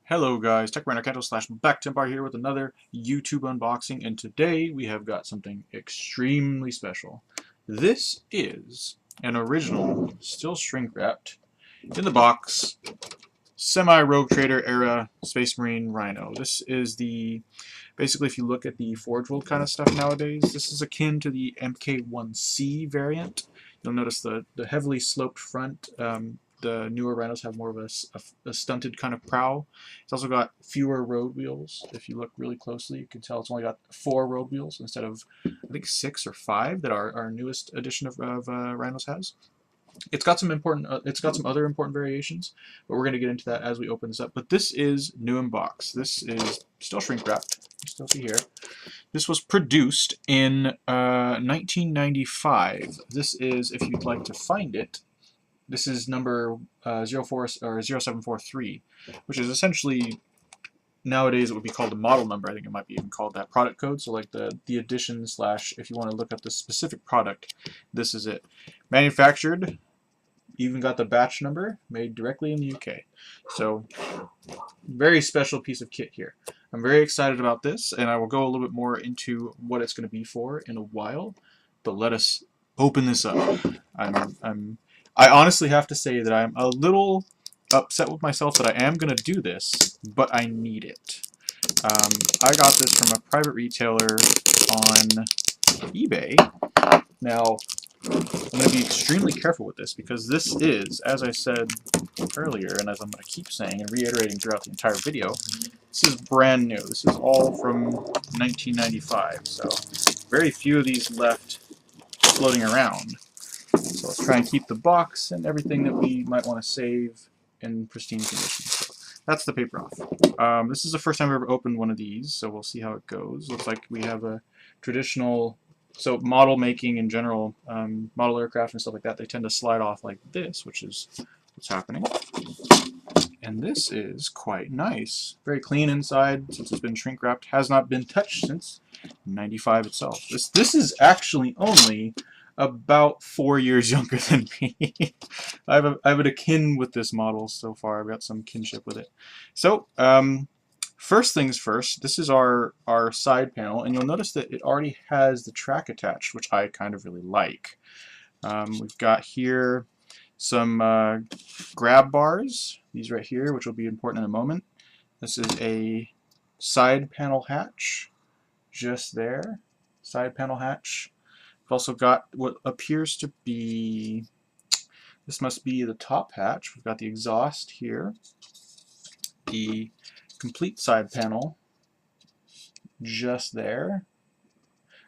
Hello guys, TechRandoCanto/BackTempar here with another YouTube unboxing, and today we have got something extremely special. This is an original, still shrink wrapped, in the box, semi-Rogue Trader era Space Marine Rhino. This is basically if you look at the Forge World kind of stuff nowadays, this is akin to the MK1C variant. You'll notice the heavily sloped front. The newer Rhinos have more of a stunted kind of prow. It's also got fewer road wheels. If you look really closely, you can tell it's only got 4 road wheels instead of, I think, 6 or 5 that our newest edition of Rhinos has. It's got some other important variations, but we're going to get into that as we open this up. But this is new in box. This is still shrink wrapped. You still see here. This was produced in 1995. This is, if you'd like to find it, this is number 0743, which is essentially, nowadays it would be called a model number. I think it might be even called that, product code. So like the edition / if you want to look up the specific product, this is it. Manufactured, even got the batch number, made directly in the UK. So very special piece of kit here. I'm very excited about this, and I will go a little bit more into what it's going to be for in a while. But let us open this up. I honestly have to say that I'm a little upset with myself that I am going to do this, but I need it. I got this from a private retailer on eBay. Now, I'm going to be extremely careful with this because this is, as I said earlier, and as I'm going to keep saying and reiterating throughout the entire video, this is brand new. This is all from 1995, so very few of these left floating around. So let's try and keep the box and everything that we might want to save in pristine condition. So that's the paper off. This is the first time I've ever opened one of these, so we'll see how it goes. Looks like we have a traditional, so model making in general, model aircraft and stuff like that, they tend to slide off like this, which is what's happening. And this is quite nice. Very clean inside since it's been shrink wrapped. Has not been touched since 95 itself. This is actually only about 4 years younger than me. I have an akin with this model so far. I've got some kinship with it. So, first things first, this is our side panel, and you'll notice that it already has the track attached, which I kind of really like. We've got here some grab bars, these right here, which will be important in a moment. This is a side panel hatch, just there, side panel hatch. We've also got what appears to be, this must be the top hatch. We've got the exhaust here, the complete side panel just there.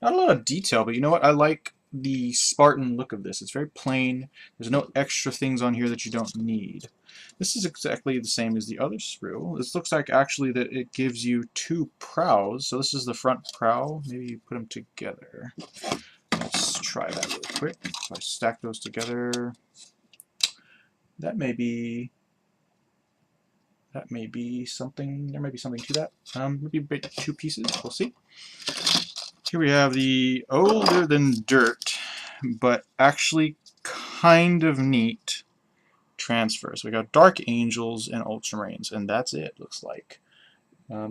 Not a lot of detail, but you know what? I like the Spartan look of this. It's very plain. There's no extra things on here that you don't need. This is exactly the same as the other sprue. This looks like actually that it gives you 2 prows. So this is the front prow. Maybe you put them together. Let's try that really quick. If I stack those together, that may be something. There may be something to that. Maybe 2 pieces. We'll see. Here we have the older than dirt, but actually kind of neat transfer. So we got Dark Angels and Ultramarines, and that's it. Looks like.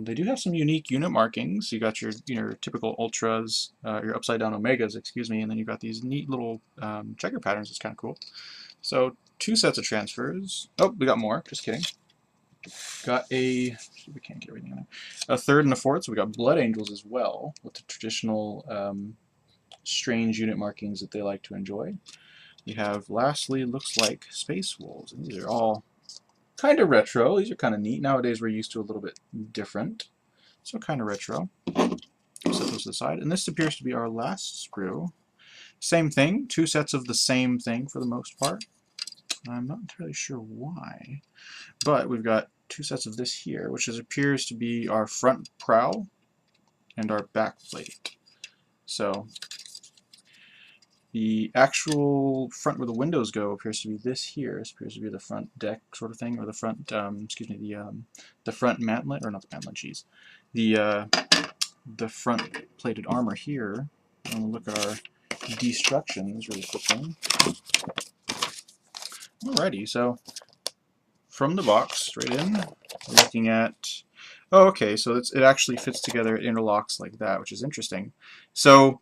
They do have some unique unit markings. You got your typical Ultras, your upside down Omegas, excuse me, and then you got these neat little checker patterns. It's kind of cool. So 2 sets of transfers. Oh, we got more. Just kidding. Got we can't get everything in there. A 3rd and a 4th. So we got Blood Angels as well, with the traditional strange unit markings that they like to enjoy. We have, lastly, looks like Space Wolves, and these are all kind of retro. These are kind of neat. Nowadays we're used to a little bit different. So kind of retro. Set those to the side. And this appears to be our last sprue. Same thing. 2 sets of the same thing for the most part. I'm not entirely sure why. But we've got 2 sets of this here, which appears to be our front prow and our back plate. So the actual front where the windows go appears to be this here. This appears to be the front deck sort of thing, or the front, excuse me, the front mantlet, or not the mantlet, geez. The front plated armor here. And we'll look at our destructions really quickly. Alrighty, so from the box, straight in, We're looking at, oh, okay, so it actually fits together, it interlocks like that, which is interesting. So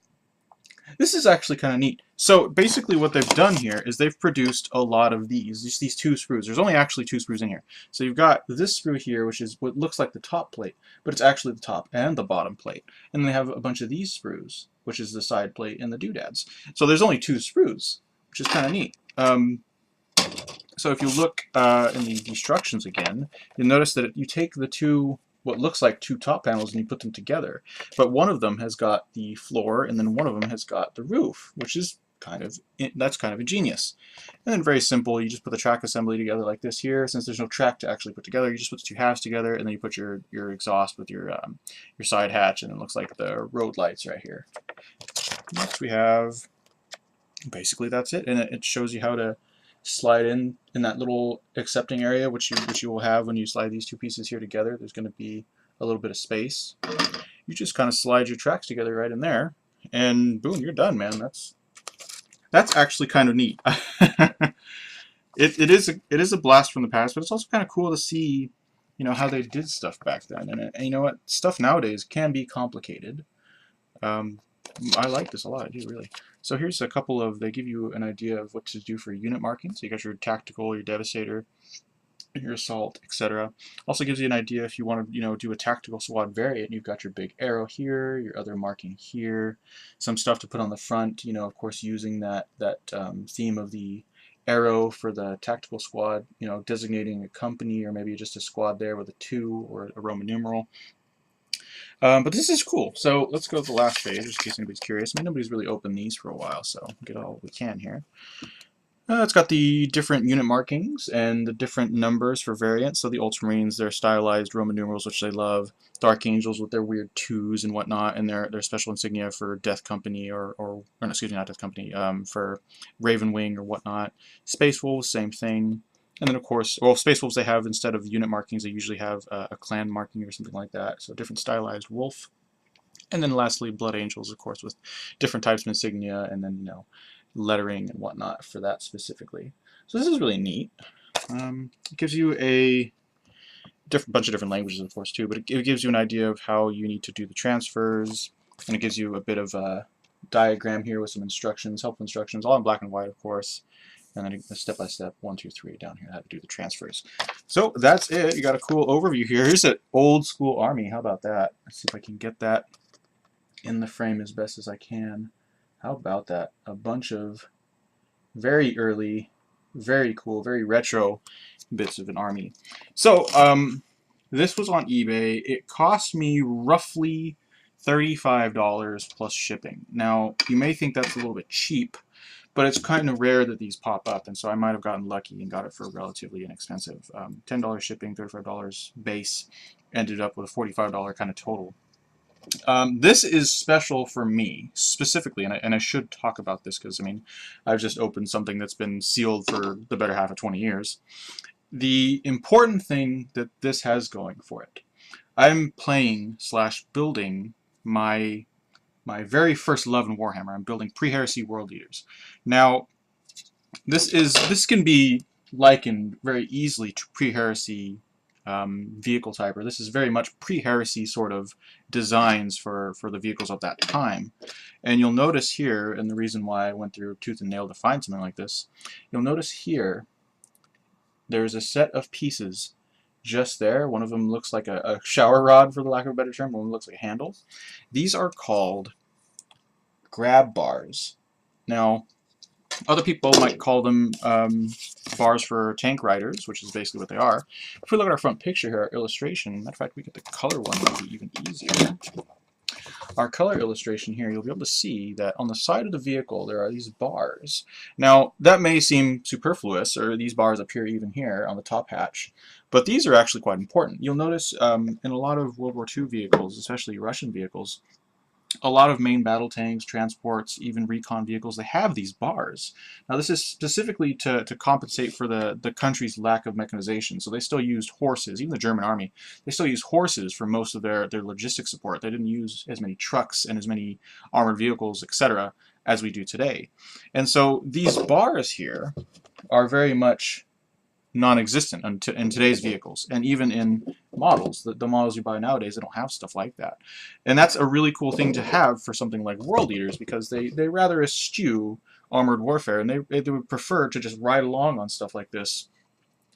this is actually kind of neat. So basically what they've done here is they've produced a lot of these two screws. There's only actually two screws in here. So you've got this screw here, which is what looks like the top plate, but it's actually the top and the bottom plate. And they have a bunch of these screws, which is the side plate and the doodads. So there's only two screws, which is kind of neat. So if you look in the instructions again, you'll notice that you take the two, what looks like two top panels, and you put them together. But one of them has got the floor, and then one of them has got the roof, which is that's kind of ingenious. And then very simple, you just put the track assembly together like this here. Since there's no track to actually put together, you just put the two halves together, and then you put your exhaust with your side hatch, and it looks like the road lights right here. Next we have, basically that's it, and it shows you how to slide in that little accepting area, which you will have when you slide these two pieces here together. There's going to be a little bit of space. You just kind of slide your tracks together right in there, and boom, you're done, man. That's actually kind of neat. It is a blast from the past, but it's also kind of cool to see, you know, how they did stuff back then. And you know what, stuff nowadays can be complicated. I like this a lot, I do really. So here's a couple of, they give you an idea of what to do for unit marking. So you got your tactical, your devastator, your assault, etc. Also gives you an idea if you want to, you know, do a tactical SWAT variant. You've got your big arrow here, your other marking here, some stuff to put on the front. You know, of course, using that theme of the arrow for the tactical squad. You know, designating a company or maybe just a squad there with a 2 or a Roman numeral. But this is cool. So let's go to the last page, just in case anybody's curious. I mean, nobody's really opened these for a while, so we'll get all we can here. It's got the different unit markings and the different numbers for variants. So the Ultramarines, their stylized Roman numerals, which they love. The Archangels with their weird 2s and whatnot, and their special insignia for Death Company or no, excuse me, not Death Company, for Raven Wing or whatnot. Space Wolves, same thing. And then, of course, well, Space Wolves, they have, instead of unit markings, they usually have a clan marking or something like that. So different stylized wolf. And then lastly, Blood Angels, of course, with different types of insignia and then, you know, lettering and whatnot for that specifically. So this is really neat. It gives you a bunch of different languages, of course, too, but it gives you an idea of how you need to do the transfers, and it gives you a bit of a diagram here with some instructions, helpful instructions, all in black and white, of course. And then a step-by-step 1, 2, 3 down here, how to do the transfers. So that's it. You got a cool overview here. Here's an old school army. How about that? Let's see if I can get that in the frame as best as I can. How about that? A bunch of very early, very cool, very retro bits of an army. So this was on eBay. It cost me roughly $35 plus shipping. Now, you may think that's a little bit cheap, but it's kind of rare that these pop up, and so I might have gotten lucky and got it for relatively inexpensive. $10 shipping, $35 base, ended up with a $45 kind of total. This is special for me, specifically, and I should talk about this because, I mean, I've just opened something that's been sealed for the better half of 20 years. The important thing that this has going for it, I'm playing / building my very first love in Warhammer. I'm building pre-heresy world leaders. Now, this can be likened very easily to pre-heresy vehicle type, or this is very much pre-heresy sort of designs for the vehicles of that time. And you'll notice here, and the reason why I went through tooth and nail to find something like this, you'll notice here there's a set of pieces just there. One of them looks like a shower rod, for the lack of a better term. One looks like a handle. These are called grab bars. Now, other people might call them bars for tank riders, which is basically what they are. If we look at our front picture here, our illustration, matter of fact, we get the color one, might be even easier. Our color illustration here, you'll be able to see that on the side of the vehicle there are these bars. Now, that may seem superfluous, or these bars appear even here on the top hatch, but these are actually quite important. You'll notice in a lot of World War II vehicles, especially Russian vehicles, a lot of main battle tanks, transports, even recon vehicles, they have these bars. Now this is specifically to compensate for the country's lack of mechanization. So they still used horses, even the German army, they still used horses for most of their logistics support. They didn't use as many trucks and as many armored vehicles, etc., as we do today. And so these bars here are very much non-existent in today's vehicles, and even in models. The models you buy nowadays, they don't have stuff like that. And that's a really cool thing to have for something like World Eaters, because they rather eschew armored warfare, and they would prefer to just ride along on stuff like this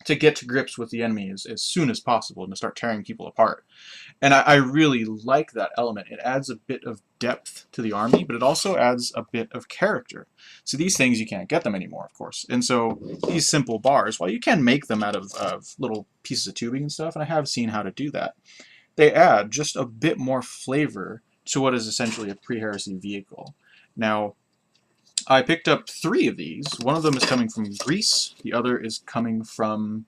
to get to grips with the enemy as soon as possible and to start tearing people apart. And I really like that element. It adds a bit of depth to the army, but it also adds a bit of character. So these things, you can't get them anymore, of course. And so these simple bars, while you can make them out of little pieces of tubing and stuff, and I have seen how to do that, they add just a bit more flavor to what is essentially a pre-heresy vehicle. Now, I picked up 3 of these. One of them is coming from Greece, the other is coming from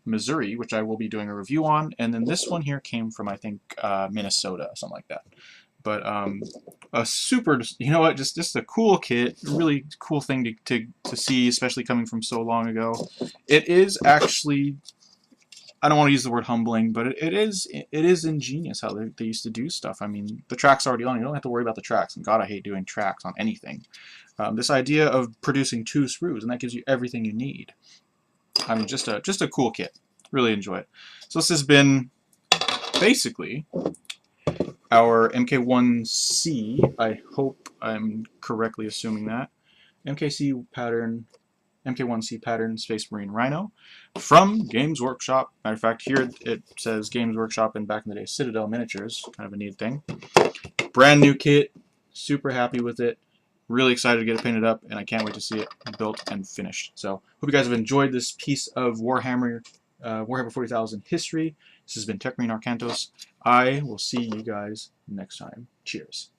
Missouri, which I will be doing a review on, and then this one here came from, I think, Minnesota, something like that. But a super, you know what, just a cool kit, really cool thing to see, especially coming from so long ago. It is actually, I don't want to use the word humbling, but it is ingenious how they used to do stuff. I mean, the track's already on. You don't have to worry about the tracks. And God, I hate doing tracks on anything. This idea of producing 2 sprues, and that gives you everything you need. I mean, just a cool kit. Really enjoy it. So this has been basically our MK1C. I hope I'm correctly assuming that. MK1C pattern Space Marine Rhino from Games Workshop. Matter of fact, here it says Games Workshop, and back in the day Citadel Miniatures. Kind of a neat thing. Brand new kit. Super happy with it. Really excited to get it painted up, and I can't wait to see it built and finished. So, hope you guys have enjoyed this piece of Warhammer 40,000 history. This has been Tech Marine Arcantos. I will see you guys next time. Cheers.